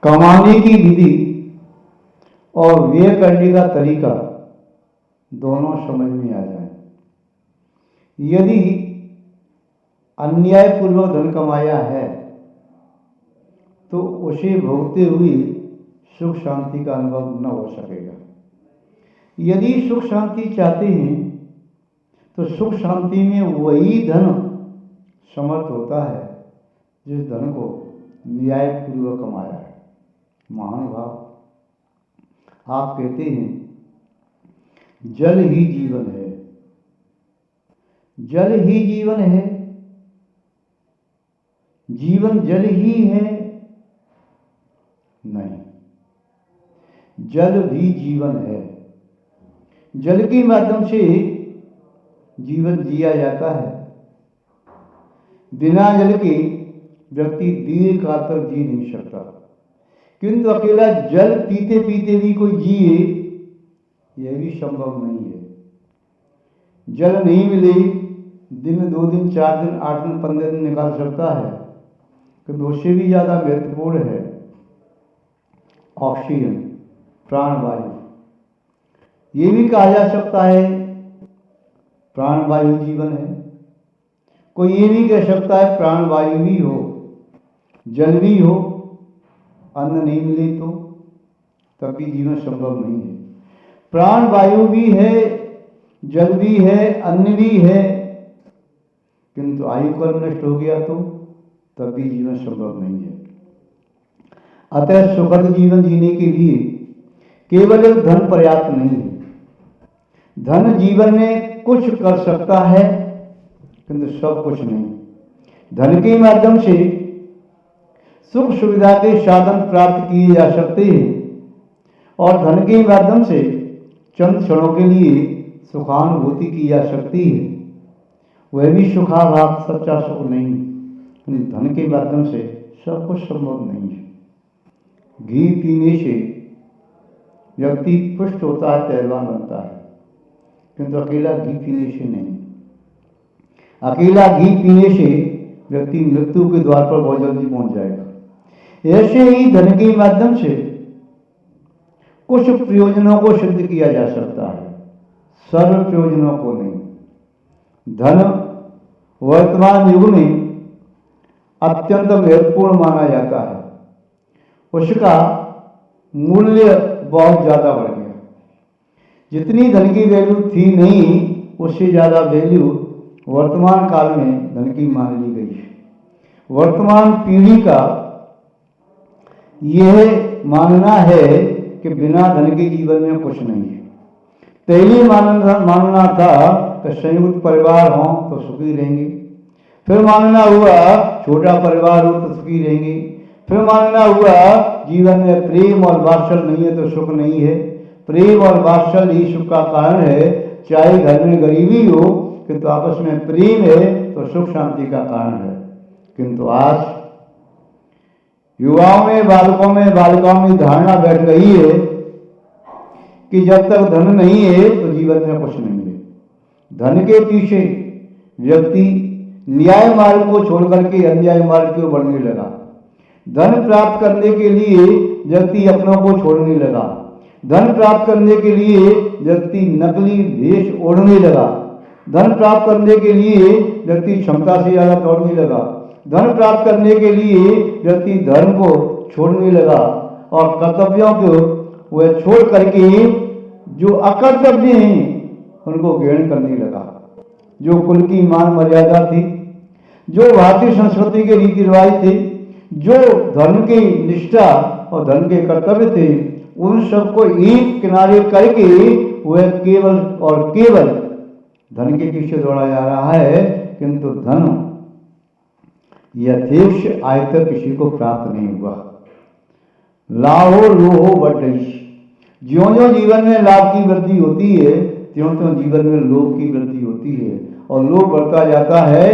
कमाने की विधि और व्यय करने का तरीका दोनों समझ में आ जाए। यदि अन्यायपूर्वक धन कमाया है तो उसे भोगते हुए सुख शांति का अनुभव न हो सकेगा। यदि सुख शांति चाहते हैं तो सुख शांति में वही धन समर्थ होता है जिस धन को न्यायपूर्वक कमाया है। महानुभाव, आप कहते हैं जल ही जीवन है, जल ही जीवन है, जीवन जल ही है। नहीं, जल भी जीवन है। जल के माध्यम से जीवन जिया जाता है। बिना जल के व्यक्ति दीर्घ काल तक जी नहीं सकता, किंतु अकेला जल पीते पीते भी कोई जिए यह भी संभव नहीं है। जल नहीं मिले दिन 2 दिन 4 दिन 8 दिन 15 दिन निकाल सकता है, किंतु उससे भी ज़्यादा महत्वपूर्ण है ऑक्सीजन, प्राणवायु। ये भी कहा जा सकता है प्राणवायु जीवन है। कोई ये भी कह सकता है प्राणवायु भी हो, जल भी हो, अन्न नहीं मिले तो तब भी जीवन संभव नहीं है। प्राणवायु भी है, जल भी है, अन्न भी है, किंतु आयु कर्म नष्ट हो गया तो तब भी जीवन संभव नहीं है। अतः सुखद जीवन जीने के लिए केवल एक धन पर्याप्त नहीं है। धन जीवन में कुछ कर सकता है किंतु सब कुछ नहीं। धन के माध्यम से सुख सुविधा के साधन प्राप्त किए जा सकते हैं और धन के माध्यम से चंद क्षणों के लिए सुखानुभूति की जा सकती है। वह भी सुखाभास, सच्चा सुख नहीं। धन के माध्यम से सब कुछ संभव नहीं है। घी पीने से व्यक्ति पुष्ट होता है, पहलवान बनता है, किंतु अकेला घी पीने से नहीं। अकेला घी पीने से व्यक्ति मृत्यु के द्वार पर बहुत जल्दी पहुंच जाएगा। ऐसे ही धन के माध्यम से कुछ प्रयोजनों को सिद्ध किया जा सकता है, सर्व प्रयोजनों को नहीं। धन वर्तमान युग में अत्यंत महत्वपूर्ण माना जाता है। उसका मूल्य बहुत ज़्यादा बढ़ गया। जितनी धन की वैल्यू थी नहीं, उससे ज़्यादा वैल्यू वर्तमान काल में धन की मान ली गई है। वर्तमान पीढ़ी का यह मानना है कि बिना धन के जीवन में कुछ नहीं है। पहले मानना था कि संयुक्त परिवार हो तो सुखी रहेंगे, फिर मानना हुआ छोटा परिवार हो तो सुखी रहेंगे, फिर मानना हुआ जीवन में प्रेम और वात्सल्य नहीं है तो सुख नहीं है। प्रेम और वात्सल्य ही सुख का कारण है। चाहे घर में गरीबी हो किंतु आपस में प्रेम है तो सुख शांति का कारण है। किंतु आज युवाओं में, बालकों में, बालिकाओं में धारणा बैठ गई है कि जब तक धन नहीं है तो जीवन में कुछ नहीं है। धन के पीछे व्यक्ति न्याय मार्ग को छोड़कर के अन्याय मार्ग की ओर बढ़ने लगा। धन प्राप्त करने के लिए व्यक्ति अपनों को छोड़ने लगा। धन प्राप्त करने के लिए व्यक्ति नकली वेश ओढ़ने लगा। धन प्राप्त करने के लिए व्यक्ति क्षमता से ज्यादा दौड़ने लगा। धन प्राप्त करने के लिए व्यक्ति धर्म को छोड़ने लगा और कर्तव्यों को वह छोड़ करके जो अकर्तव्य हैं उनको ग्रहण करने लगा। जो कुल की मान मर्यादा थी, जो भारतीय संस्कृति के रीति रिवाज थे, जो धर्म की निष्ठा और धर्म के कर्तव्य थे, उन सबको एक किनारे करके वह केवल और केवल धन के पीछे दौड़ा जा रहा है। किंतु धन यथेष्ट आय तक किसी को प्राप्त नहीं हुआ। लाभो लोहो बढ़ई। ज्यों ज्यों जीवन में लाभ की वृद्धि होती है त्यों त्यों जीवन में लोभ की वृद्धि होती है और लोभ बढ़ता जाता है।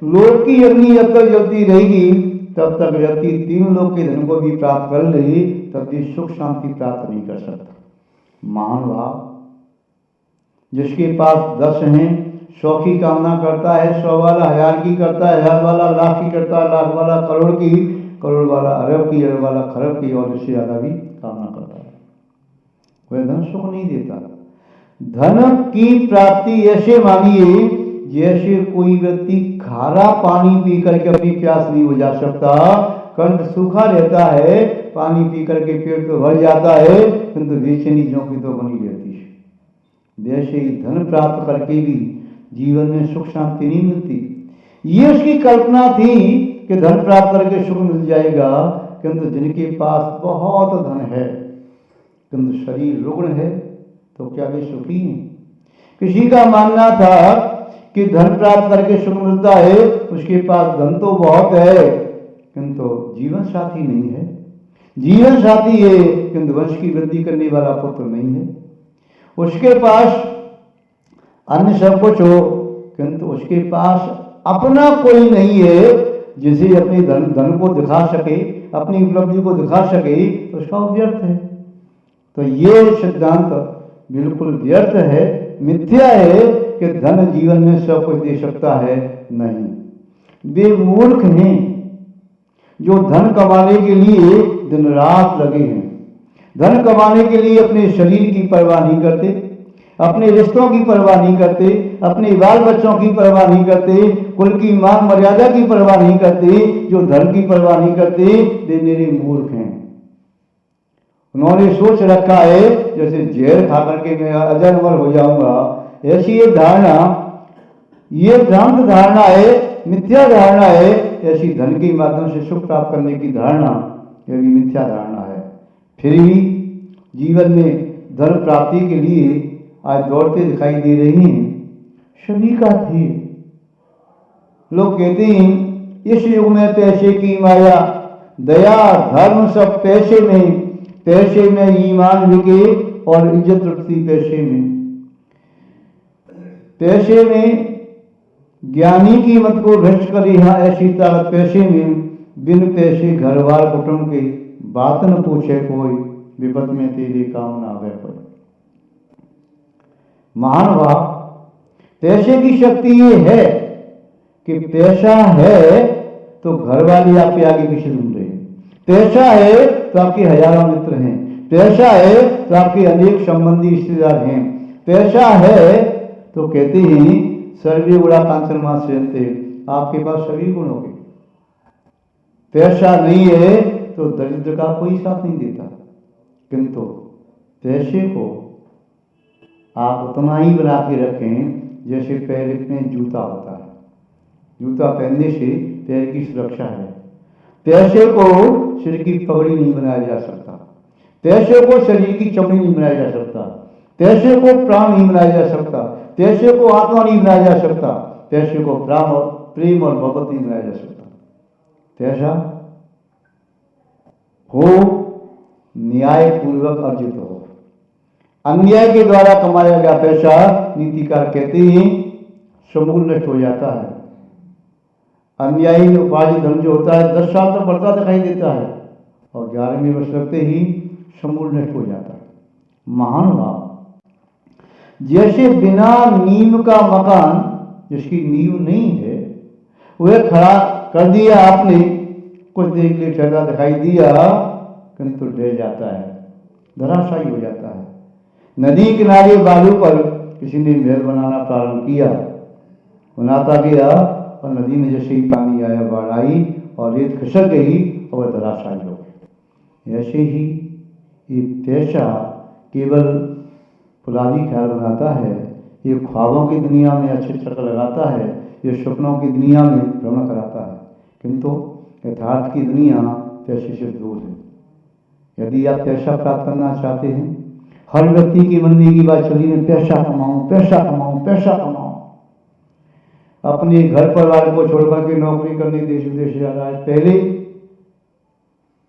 लोभ की अग्नि जब तक जलती रहेगी तब तक व्यक्ति 3 लोक के धन को भी प्राप्त कर ले तब भी सुख शांति प्राप्त नहीं कर सकता। महानुभाव, जिसके पास 10 हैं 100 की कामना करता है, 100 वाला 1000 की करता है, 1000 वाला लाख की करता है, लाख वाला करोड़ की, करोड़ वाला अरब की, अरब वाला खरब की और इससे ज़्यादा भी कामना करता है। वह धन सुख नहीं देता। धन की प्राप्ति ऐसे मांगिए जैसे कोई व्यक्ति खारा पानी पी करके अपनी प्यास नहीं बुझा सकता, कंठ सूखा रहता है, पानी पी करके पेट तो भर जाता है, किंतु बेचैनी झोंकी तो बनी रहती है। वैसे ही धन प्राप्त करके भी जीवन में सुख शांति नहीं मिलती। ये उसकी कल्पना थी कि धन प्राप्त करके सुख मिल जाएगा, किंतु जिनके पास बहुत धन है किंतु शरीर रुग्ण है तो क्या वे सुखी हैं? किसी का मानना था कि धन प्राप्त करके सुख मिलता है, उसके पास धन तो बहुत है किंतु जीवन साथी नहीं है, जीवन साथी है किंतु वंश की वृद्धि करने वाला पुत्र नहीं है, उसके पास अन्य सब कुछ हो किंतु उसके पास अपना कोई नहीं है जिसे अपने धन को दिखा सके, अपनी उपलब्धि को दिखा सके, तो उसका व्यर्थ है। तो ये सिद्धांत बिल्कुल व्यर्थ है, मिथ्या है कि धन जीवन में सब कुछ दे सकता है, नहीं। वे मूर्ख हैं जो धन कमाने के लिए दिन रात लगे हैं, धन कमाने के लिए अपने शरीर की परवाह नहीं करते, अपने रिश्तों की परवाह नहीं करते, अपने बाल बच्चों की परवाह नहीं करते, कुल की मान मर्यादा की परवाह नहीं करते, जो धर्म की परवाह नहीं करते, वे मेरे मूर्ख हैं। उन्होंने सोच रखा है जैसे जहर खा करके मैं अजर अमर हो जाऊंगा, ऐसी ये धारणा, ये भ्रांत धारणा है, मिथ्या धारणा है। ऐसी धन के माध्यम से सुख प्राप्त करने की धारणा ये भी मिथ्या धारणा है। फिर भी जीवन में धन प्राप्ति के लिए आज दौड़ते दिखाई दे रही हैं, सभी का थे। लोग कहते हैं इस युग में पैसे की माया, दया धर्म सब पैसे में ईमान बिके और इज्जत रुकती पैसे में, पैसे में ज्ञानी की मत को भ्रष्ट करे, यहाँ ऐसी ताकत पैसे में, बिन पैसे घर बार कुटुंब के बात न पूछे कोई, विपत में तेरे काम ना आवे कोई। महानुभाव, पैसे की शक्ति ये है कि पैसा है तो घर वाले आपके आगे पीछे घूम रहे हैं, पैसा है तो आपके हजारों मित्र हैं, पैसा है तो आपके अनेक संबंधी रिश्तेदार हैं, पैसा है तो कहते हैं सर्वे गुणा कांचन मां से, आपके पास सभी गुण होंगे। पैसा नहीं है तो दरिद्र का कोई साथ नहीं देता, किंतु पैसे को आप उतना ही बना के रखें जैसे पैर में जूता होता है, जूता पहनने से पैर की सुरक्षा है। पैसे को सिर की पगड़ी नहीं बनाया जा सकता, पैसे को शरीर की चमड़ी नहीं बनाया जा सकता, पैसे को प्राण नहीं बनाया जा सकता, पैसे को आत्मा नहीं बनाया जा सकता, पैसे को प्रेम और मोहब्बत नहीं बनाया जा सकता। पैसा हो न्याय पूर्वक अर्जित हो, अन्याय के द्वारा कमाया गया पैसा नीतिकार कहते हैं समूल नष्ट हो जाता है। अन्यायी उपाधि धन जो होता है 10 साल तक बढ़ता दिखाई देता है और 11वें वर्ष लगते ही समूल नष्ट हो जाता है। महानुभाव, जैसे बिना नींव का मकान, जिसकी नींव नहीं है, वह खड़ा कर दिया आपने, कुछ देर के लिए ठहरा दिखाई दिया किंतु ढह जाता है, धराशायी हो जाता है। नदी किनारे बालू पर किसी ने महल बनाना प्रारंभ किया, बनाता गया और नदी में जैसे ही पानी आया, बाढ़ आई और रेत खिसक गई और वह धराशायी हो गई। ऐसे ही ये पैसा केवल फुलादी ख्याल बनाता है, ये ख्वाबों की दुनिया में अच्छे चक्कर लगाता है, ये सपनों की दुनिया में भ्रमण कराता है, किंतु यथार्थ की दुनिया पैसे से दूर है। यदि आप पैसा प्राप्त करना चाहते हैं, हर व्यक्ति के मन में की बात चली है, पैसा कमाऊं, पैसा कमाऊं, पैसा कमाऊं। अपने घर परिवार को छोड़कर के नौकरी करने देश विदेश जा रहा है। पहले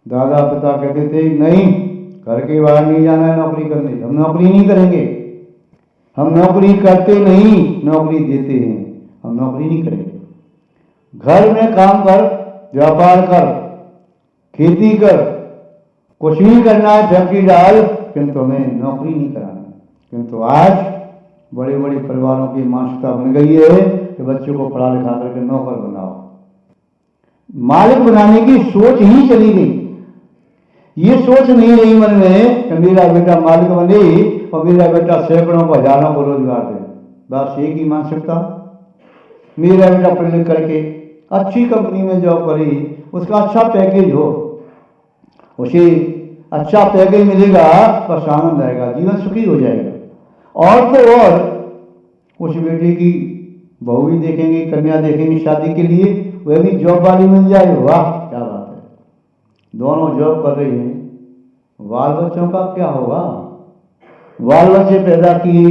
दादा पिता कहते थे नहीं, घर के बाहर नहीं जाना है नौकरी करने, हम नौकरी नहीं करेंगे, हम नौकरी करते नहीं, नौकरी देते हैं, हम नौकरी नहीं करेंगे। घर में काम कर, व्यापार कर, खेती कर, कुछ भी करना है, फैक्ट्री डाल, किंतु हमें नौकरी नहीं करानी। किंतु आज बड़े बड़े परिवारों की मानसिकता बन गई है कि बच्चों को पढ़ा लिखा करके नौकर बनाओ। मालिक बनाने की सोच ही चली गई। ये सोच नहीं रही मन में कि मेरा बेटा मालिक बने और मेरा बेटा सैकड़ों को हजारों को रोजगार दे। बस एक ही मानसिकता, मेरा बेटा पढ़ लिख करके अच्छी कंपनी में जॉब करे, उसका अच्छा पैकेज हो, उसे अच्छा पैकेज मिलेगा, बस आनंद आएगा, जीवन सुखी हो जाएगा। और तो और उस बेटे की बहू भी देखेंगे, कन्या देखेंगे शादी के लिए, वह भी जॉब वाली मिल जाए, वाह क्या बात है। दोनों जॉब कर रहे हैं, बाल बच्चों का क्या होगा? बाल बच्चे पैदा किए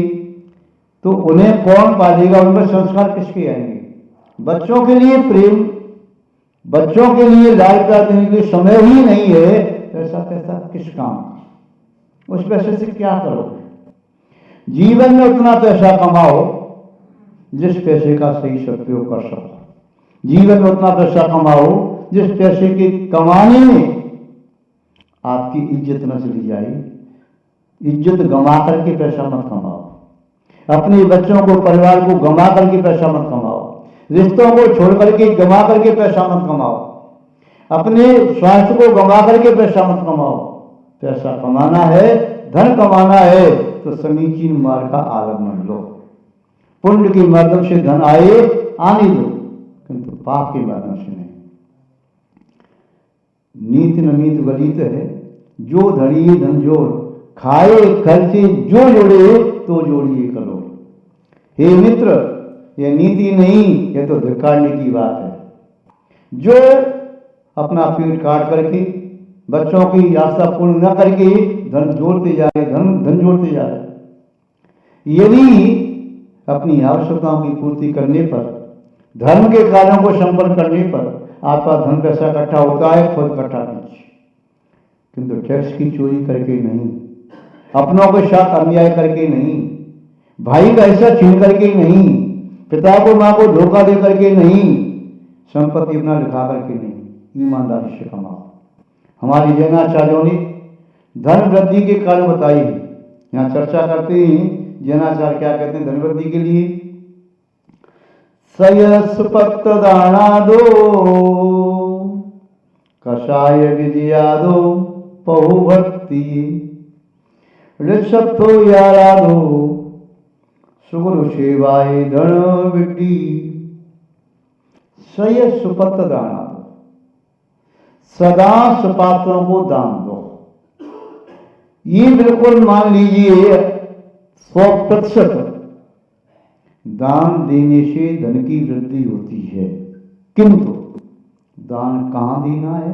तो उन्हें कौन पालेगा? उन पर संस्कार किसके आएंगे? बच्चों के लिए प्रेम, बच्चों के लिए लाड़ प्यार देने के लिए समय ही नहीं है, पैसा पैसा किस काम? उस पैसे से क्या करोगे? जीवन में उतना पैसा कमाओ जिस पैसे का सही सदुपयोग कर सको। जीवन में उतना पैसा कमाओ जिस पैसे के कमाने में आपकी इज्जत न चली जाए। इज्जत गंवा करके पैसा मत कमाओ, अपने बच्चों को, परिवार को गंवा करके पैसा मत कमाओ, रिश्तों को छोड़ करके गंवा करके पैसा मत कमाओ, अपने स्वास्थ्य को गंवा करके पैसा मत कमाओ। पैसा कमाना है, धन कमाना है तो समीचीन मार्ग का आलम्बन लो। पुण्य के माध्यम से धन आए आने दो, किंतु पाप के माध्यम से नहीं। नीति न नीति गलित है, जो धड़िए धन जोड़, खाए खर्चे जो जोड़े तो जोड़िए करोड़। हे मित्र, यह नीति नहीं, यह तो धिक्कारने की बात है। जो अपना पेट काट करके बच्चों की आशा पूर्ण न करके धन जोड़ते जाए, धन जोड़ते जाए, यदि अपनी आवश्यकताओं की पूर्ति करने पर, धर्म के कार्यों को संपन्न करने पर आपका धन पैसा इकट्ठा होता है, खुद इकट्ठा कीजिए, किंतु टैक्स की चोरी करके नहीं, अपनों के साथ अन्याय करके नहीं, भाई का हिस्सा छीन करके नहीं, पिता को मां को धोखा दे करके नहीं, संपत्ति अपना लिखा करके नहीं, ईमानदारी से कमाओ। हमारी जैनाचार्यों ने धन वृद्धि के कारण बताई है। यहाँ चर्चा करते हैं जैनाचार्य क्या कहते हैं धन वृद्धि के लिए। सयस्पत दाना दो, कषाय विजया दो, पहु भक्ति ऋषत्थो यारा दो, सुगुरु सेवाए धन विड्डी। सयस्पत दाना दो, सदा सुपात्रों को दान दो। ये बिल्कुल मान लीजिए 100% दान देने से धन की वृद्धि होती है, किंतु दान कहां देना है,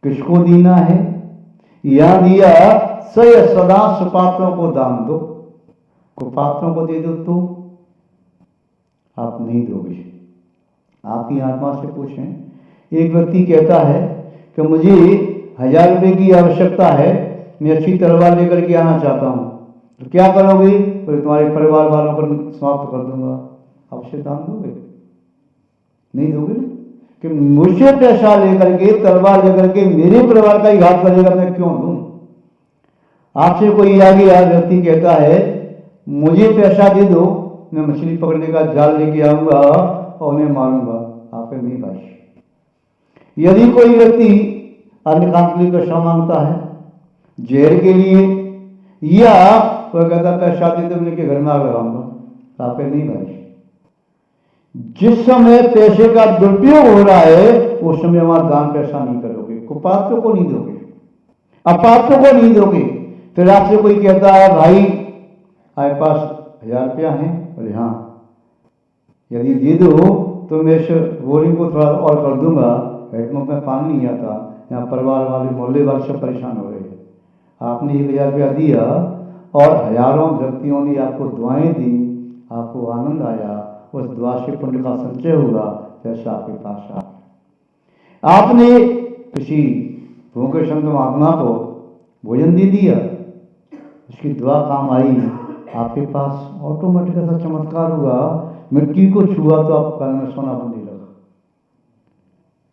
किसको देना है? यह दिया सदा सुपात्रों को दान दो, कुपात्रों को दे दो तो आप नहीं दोगे। आपकी आत्मा से पूछें। एक व्यक्ति कहता है कि मुझे 1000 रुपये की आवश्यकता है, मैं अच्छी तलवार लेकर के आना चाहता हूं, तो क्या करोगे? तो तुम्हारे परिवार वालों पर समाप्त कर दूंगा। अवश्य दान दोगे? नहीं दोगे ना, कि मुझसे पैसा लेकर के, तलवार लेकर के मेरे परिवार का ही घात करेगा, मैं क्यों दूं? आपसे कोई आगे व्यक्ति कहता है मुझे पैसा दे दो, मैं मछली पकड़ने का जाल लेके आऊंगा और उन्हें मारूंगा, आप नहीं भाई। यदि कोई व्यक्ति अन्य काम के लिए पैसा मांगता है, जहर के लिए, या कोई कहता पैसा दे दो मैं के घर में आग लगाऊंगा, आप नहीं भाई। जिस समय पैसे का दुरुपयोग हो रहा है उस समय वहां दान पैसा नहीं करोगे, कुपात्रों को नहीं दोगे, अपात्रों को नहीं दोगे। फिर आपसे कोई कहता है भाई आपके पास 1000 रुपया है, बोले हाँ, यदि दे दो तो मैं इस बोरिंग को थोड़ा और कर दूंगा, हेडपंप में पानी नहीं आता, यहाँ परिवार वाले मोहल्ले वाले सब परेशान हो रहे हैं। आपने 1000 रुपया दिया और हजारों व्यक्तियों ने आपको दुआएं दी, आपको आनंद आया, उस दुआ से पुण्य का संचय हुआ, पैसा आपके पास आ। आपने किसी भूखे संत महात्मा को भोजन दे दिया, उसकी दुआ काम आई, आपके पास ऑटोमेटिक ऐसा चमत्कार हुआ, मिट्टी को छुआ तो आप कान में सोना बनने लगा।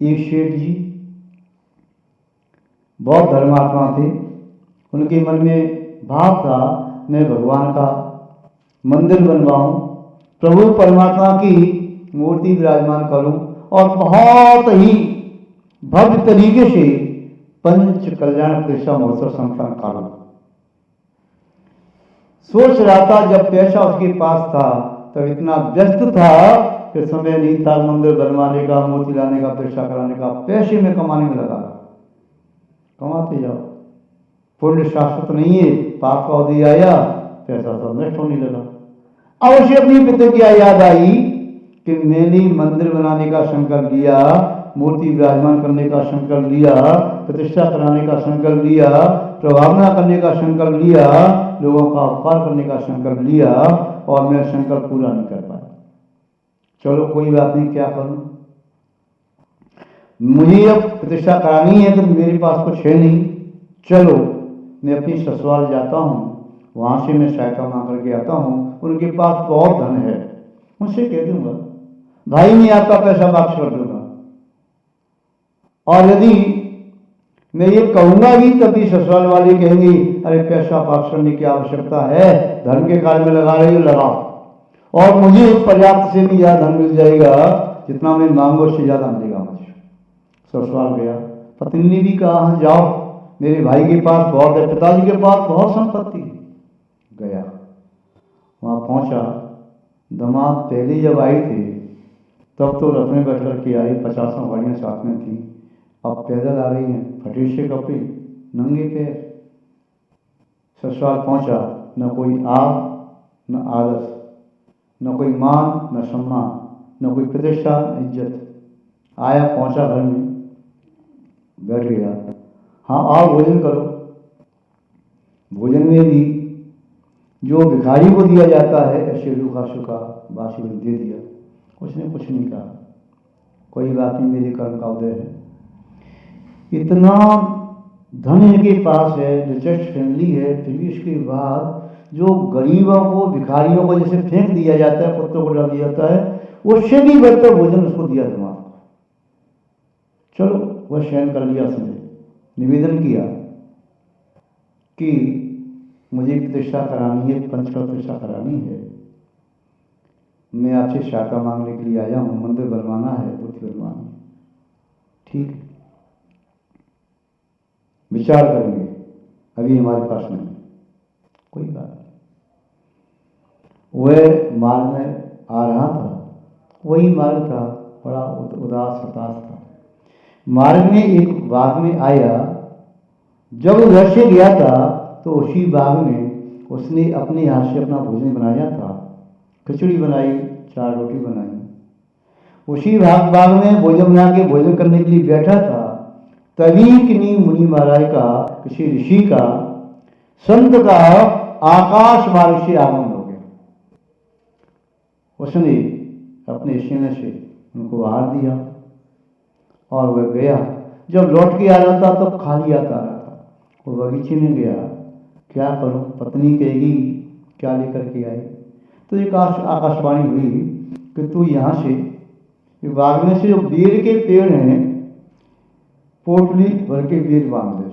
एक शेठ जी बहुत धर्मात्मा थे, उनके मन में भाव था मैं भगवान का मंदिर बनवाऊं, प्रभु परमात्मा की मूर्ति विराजमान करूं और बहुत ही भव्य तरीके से पंच कल्याण प्रतिष्ठा महोत्सव संपन्न करा। सोच रहा था जब पैसा उसके पास था तब इतना व्यस्त था कि समय नहीं था मंदिर बनवाने का, मूर्ति लाने का, प्रतिष्ठा कराने का। पैसे में कमाने में लगा, कमाते जाओ, पुण्य शाश्वत नहीं है, पाप का उदय आया, पैसा सब नष्ट होने लगा। अब उसे अपनी प्रतिज्ञा याद आई कि मैंने मंदिर बनाने का संकल्प लिया, मूर्ति विराजमान करने का संकल्प लिया, प्रतिष्ठा कराने का संकल्प लिया, प्रभावना करने का संकल्प लिया, लोगों का उपकार करने का संकल्प लिया और मैं संकल्प पूरा नहीं कर पाया। चलो कोई बात नहीं, क्या करूं, मुझे अब प्रतिष्ठा करानी है तो मेरे पास कुछ है नहीं। चलो मैं अपनी ससुराल जाता हूँ, वहां से मैं सहायता मांग करके आता हूँ, उनके पास बहुत धन है, उनसे कह दूंगा भाई मैं आपका पैसा वापस कर दूंगा। और यदि मैं ये कहूंगा भी तभी ससुराल वाले कहेंगे अरे पैसा वापस करने की आवश्यकता है, धर्म के कार्य में लगा रही हो, लगाओ, और मुझे पर्याप्त से भी ज्यादा धन मिल जाएगा, जितना मैं मांगू उससे ज्यादा मिलेगा मुझे। ससुराल गया, पत्नी ने भी कहा हाँ जाओ, मेरे भाई के पास बहुत है, पिताजी के पास बहुत संपत्ति। गया, वहां पहुंचा, दामाद पहले जब आई थी तब तो रथ में बैठ करके आई, 50 गाड़ियां साथ में थी, अब पैदल आ रही हैं, फटे से कपड़े, नंगे पैर। ससुराल पहुंचा, न कोई आग न आलस, न कोई मान न सम्मान, न कोई प्रतिष्ठा न इज्जत। आया, पहुंचा घर में, बैठ गया, हाँ आओ भोजन करो। भोजन में भी जो भिखारी को दिया जाता है ऐसे रूखा सूखा बासी में दे दिया। उसने कुछ नहीं कहा, कोई बात नहीं, मेरे कर्म का उदय है। इतना धन इनके पास है, रिचर्ड फैमिली है, फिर भी इसके बाद जो गरीबों को, भिखारियों को जैसे फेंक दिया जाता है, कुत्तों को डाल दिया जाता है, उससे भी बढ़कर भोजन उसको दिया दिमाग को। चलो वह शयन कर लिया, उसने निवेदन किया कि मुझे प्रतिष्ठा करानी है, पंच का प्रतिष्ठा करानी है, मैं आपसे सहायता मांगने के लिए आया हूं, मंदिर बनवाना है, मूर्ति बनवानी है। ठीक, विचार करेंगे, अभी हमारे पास नहीं, कोई बात नहीं। वह मार्ग में आ रहा था, वही मार्ग था, बड़ा उदास हताश था। मार्ग में एक बाग में आया, जब उधर से गया था तो उसी बाग में उसने अपने हाथ से अपना भोजन बनाया था, खिचड़ी बनाई, 4 रोटी बनाई। उसी बाग में भोजन बना के भोजन करने के लिए बैठा था, तभी किन्हीं मुनि महाराज का, किसी ऋषि का, संत का आकाश मार्ग से आगमन हो गया। उसने अपने सीने से उनको आहार दिया और वह गया। जब लौट के आ रहा था तो खाली आता रहा था। वो बगीचे में गया, क्या करूं, पत्नी कहेगी क्या लेकर के आई, तो एक आकाशवाणी हुई कि तू यहाँ से बाग में से जो बेर के पेड़ हैं, पोटली भर के बेर बांध दे।